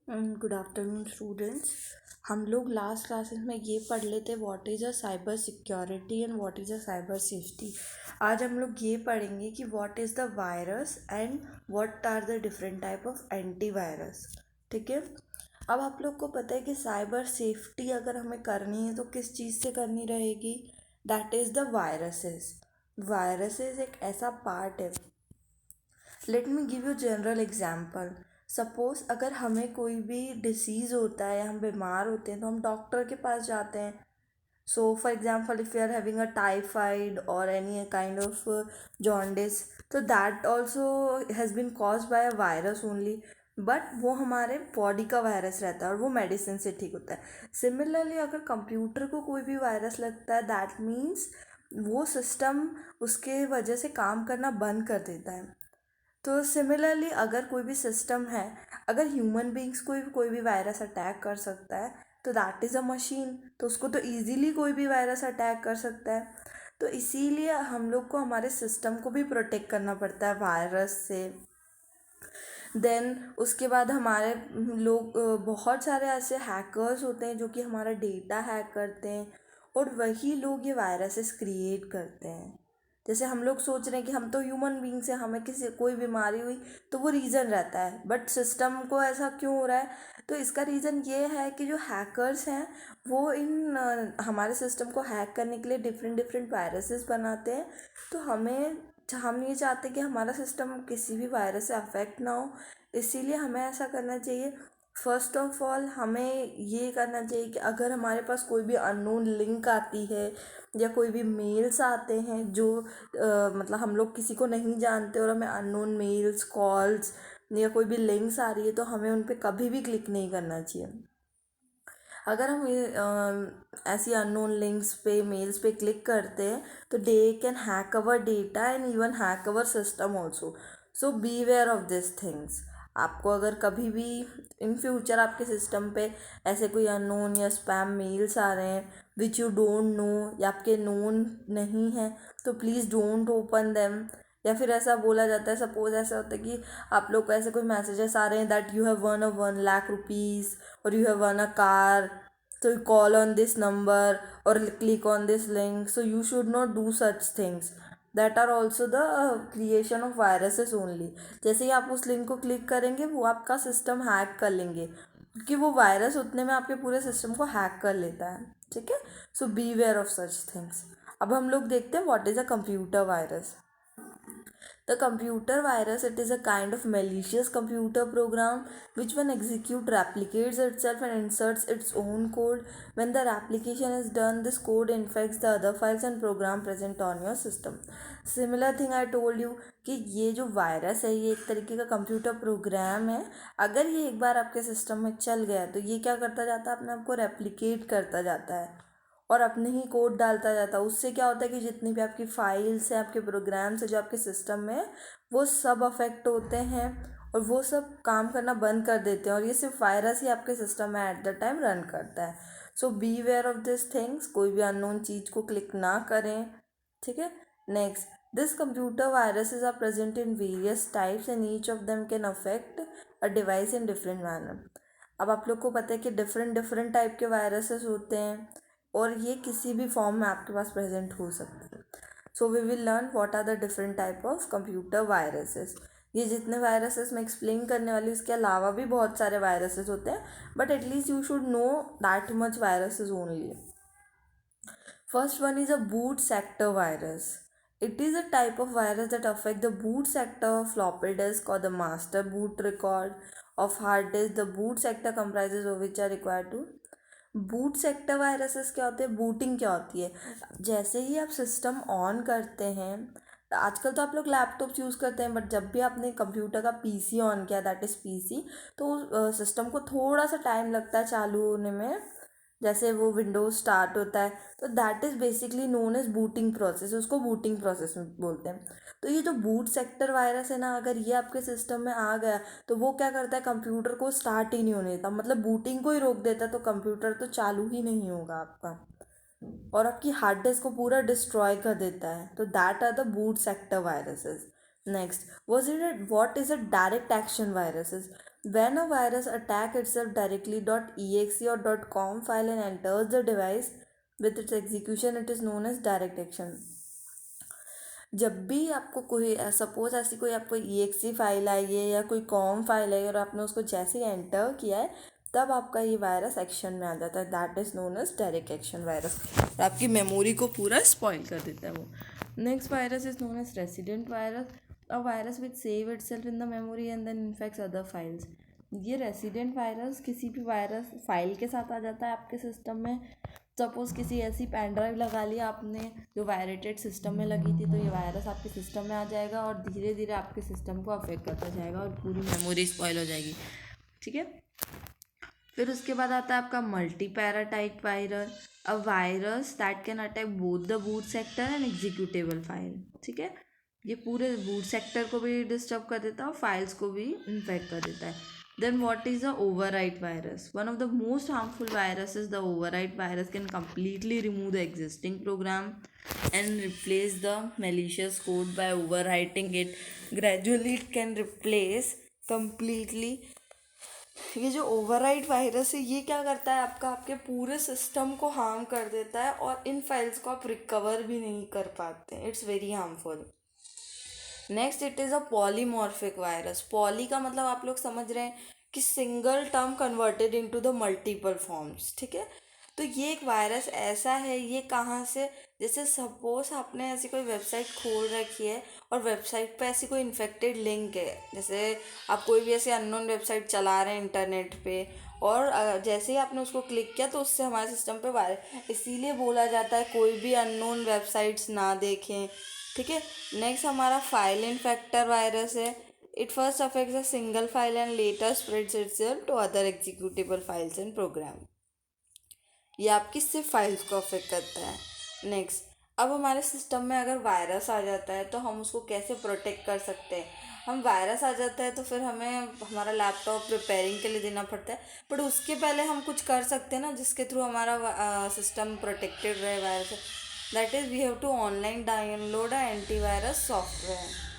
Good afternoon students. हम लोग last classes में ये पढ़ लेते what is a cyber security and what is a cyber safety. आज हम लोग ये पढ़ेंगे कि what is the virus and what are the different type of antivirus. ठीक है। अब आप लोग को पता है कि साइबर सेफ्टी अगर हमें करनी है तो किस चीज़ से करनी रहेगी। That is the viruses. Viruses एक ऐसा पार्ट है। Let me give you general example. Suppose अगर हमें कोई भी डिसीज़ होता है या हम बीमार होते हैं तो हम डॉक्टर के पास जाते हैं। So for example if you are having a typhoid और एनी काइंड ऑफ जॉन्डिस, तो that also has been cause by a virus only, but वो हमारे बॉडी का वायरस रहता है और वो मेडिसिन से ठीक होता है। सिमिलरली अगर कंप्यूटर को कोई भी वायरस लगता है दैट मीन्स वो सिस्टम उसके वजह से काम करना बंद कर देता है। तो सिमिलरली अगर कोई भी सिस्टम है, अगर ह्यूमन बींग्स को कोई भी वायरस अटैक कर सकता है तो दैट इज़ अ मशीन, तो उसको तो ईजीली कोई भी वायरस अटैक कर सकता है। तो इसीलिए हम लोग को हमारे सिस्टम को भी प्रोटेक्ट करना पड़ता है वायरस से। देन उसके बाद हमारे लोग बहुत सारे ऐसे हैकर्स होते हैं जो कि हमारा डेटा हैक करते हैं और वही लोग ये वायरसेस क्रिएट करते हैं। जैसे हम लोग सोच रहे हैं कि हम तो ह्यूमन बींग्स हैं, हमें किसी कोई बीमारी हुई तो वो रीज़न रहता है, बट सिस्टम को ऐसा क्यों हो रहा है। तो इसका रीज़न ये है कि जो हैकर्स हैं वो हमारे सिस्टम को हैक करने के लिए डिफरेंट डिफरेंट वायरसेस बनाते हैं। तो हम ये चाहते हैं कि हमारा सिस्टम किसी भी वायरस से अफेक्ट ना हो, इसीलिए हमें ऐसा करना चाहिए। फर्स्ट ऑफ ऑल हमें ये करना चाहिए कि अगर हमारे पास कोई भी अननोन लिंक आती है या कोई भी मेल्स आते हैं जो मतलब हम लोग किसी को नहीं जानते और हमें अननोन मेल्स कॉल्स या कोई भी लिंक्स आ रही है तो हमें उन पर कभी भी क्लिक नहीं करना चाहिए। अगर हम ऐसी अननोन लिंक्स पे मेल्स पे क्लिक करते हैं तो they can hack our data and even hack our system also. So B where of this things. आपको अगर कभी भी इन फ्यूचर आपके सिस्टम पे ऐसे कोई अननोन या स्पैम मेल्स आ रहे हैं विच यू डोंट नो या आपके नोन नहीं है तो प्लीज़ डोंट ओपन देम। या फिर ऐसा बोला जाता है, सपोज ऐसा होता है कि आप लोग को ऐसे कोई मैसेजेस आ रहे हैं that you have one a 1 lakh rupees or you have won a car, so you call on this number or click on this link, so you should not do such things. That are also the creation of viruses only. जैसे ही आप उस link को click करेंगे वो आपका system hack कर लेंगे, क्योंकि वो वायरस उतने में आपके पूरे सिस्टम को हैक कर लेता है। ठीक है। So B where of such things. अब हम लोग देखते हैं what is a computer virus. The computer virus, it is a kind of malicious computer program which when execute replicates itself and inserts its own code. When the replication is done, this code infects the other files and program present on your system. Similar thing I told you कि ये जो virus है ये एक तरीके का computer program है। अगर ये एक बार आपके सिस्टम में चल गया तो ये क्या करता जाता है, अपने आप को रेप्लिकेट करता जाता है और अपने ही कोड डालता जाता है। उससे क्या होता है कि जितनी भी आपकी फाइल्स हैं, आपके प्रोग्राम्स हैं जो आपके सिस्टम में, वो सब अफेक्ट होते हैं और वो सब काम करना बंद कर देते हैं और ये सिर्फ वायरस ही आपके सिस्टम में एट द टाइम रन करता है। So B where of this things. कोई भी अननोन चीज़ को क्लिक ना करें। ठीक है। Next, this computer viruses are present in various types and each of them can affect a device in different manner. अब आप लोग को पता है कि डिफरेंट डिफरेंट टाइप के वायरसेस होते हैं और ये किसी भी फॉर्म में आपके पास प्रेजेंट हो सकते हैं। So we will learn what are the different type of computer viruses. ये जितने वायरसेस मैं एक्सप्लेन करने वाली हूँ इसके अलावा भी बहुत सारे वायरसेस होते हैं, but at least you should know that much viruses only. First one is a boot sector virus. It is a type of virus that affect the boot sector of floppy disk or the master boot record of hard disk. The boot sector comprises of which are required to boot sector viruses क्या होते हैं, booting क्या होती है। जैसे ही आप system on करते हैं, आजकल तो आप लोग लैपटॉप्स यूज़ करते हैं, बट जब भी आपने कंप्यूटर का पीसी ऑन किया, दैट इज़ पीसी, तो सिस्टम को थोड़ा सा टाइम लगता है चालू होने में। जैसे वो विंडोज स्टार्ट होता है तो that is basically known as booting process, उसको बूटिंग प्रोसेस में बोलते हैं। तो ये जो बूट सेक्टर वायरस है ना, अगर ये आपके सिस्टम में आ गया तो वो क्या करता है, कंप्यूटर को स्टार्ट ही नहीं होने देता, मतलब बूटिंग को ही रोक देता है, तो कंप्यूटर तो चालू ही नहीं होगा आपका और आपकी हार्ड डिस्क को पूरा डिस्ट्रॉय कर देता है। तो that are the boot sector viruses. Next, was it what is a direct action viruses. When a virus attack itself directly .exe or .com file and enters the device with its execution, it is known as direct action. जब भी आपको कोई suppose ऐसी कोई आपको EXE file आई है या कोई कॉम फाइल आई और आपने उसको जैसे ही एंटर किया है तब आपका ये वायरस एक्शन में आ जाता है. That is known as direct action virus. और आपकी मेमोरी को पूरा स्पॉइल कर देता है वो. Next virus is known as resident virus. A virus which save itself in the memory and then infects other files. ये रेसिडेंट वायरस किसी भी वायरस फाइल के साथ आ जाता है आपके सिस्टम में. सपोज़ किसी ऐसी पेन ड्राइव लगा लिया आपने जो वायरेटेड सिस्टम में लगी थी, तो ये वायरस आपके सिस्टम में आ जाएगा और धीरे धीरे आपके सिस्टम को अफेक्ट करता जाएगा और पूरी मेमोरी स्पॉइल हो जाएगी. ठीक है. फिर उसके बाद आता है आपका multi paratype virus. A virus that can attack both the boot sector and executable file. ठीक है. ये पूरे बूट सेक्टर को भी डिस्टर्ब कर देता है और फाइल्स को भी इन्फेक्ट कर देता है. Then what is the overwrite virus? One of the most harmful viruses, the overwrite virus, can completely remove the existing program and replace the malicious code by overwriting it. Gradually it can replace completely. ये जो overwrite virus है ये क्या करता है आपके पूरे system को हार्म कर देता है और इन फाइल्स को आप रिकवर भी नहीं कर पाते. It's very harmful. Next it is a polymorphic virus. Poly का मतलब आप लोग समझ रहे हैं कि single term converted into the multiple forms. ठीक है. तो ये एक वायरस ऐसा है, ये कहाँ से, जैसे सपोज आपने ऐसी कोई वेबसाइट खोल रखी है और वेबसाइट पे ऐसी कोई इन्फेक्टेड लिंक है, जैसे आप कोई भी ऐसे अननोन वेबसाइट चला रहे हैं इंटरनेट पे और जैसे ही आपने उसको क्लिक किया तो उससे हमारे सिस्टम पे वायरस. इसीलिए बोला जाता है कोई भी अननोन वेबसाइट्स ना देखें. ठीक है. नेक्स्ट हमारा फाइल इन्फेक्टर वायरस है. It first affects a single file and later spreads itself to other executable files and program. ये आपकी सिर्फ फाइल्स को अफेक्ट करता है. नेक्स्ट, अब हमारे सिस्टम में अगर वायरस आ जाता है तो हम उसको कैसे प्रोटेक्ट कर सकते हैं. हम वायरस आ जाता है तो फिर हमें हमारा लैपटॉप रिपेयरिंग के लिए देना पड़ता है, बट उसके पहले हम कुछ कर सकते हैं ना जिसके थ्रू हमारा सिस्टम प्रोटेक्टेड रहे virus. That is we have to online download a antivirus software.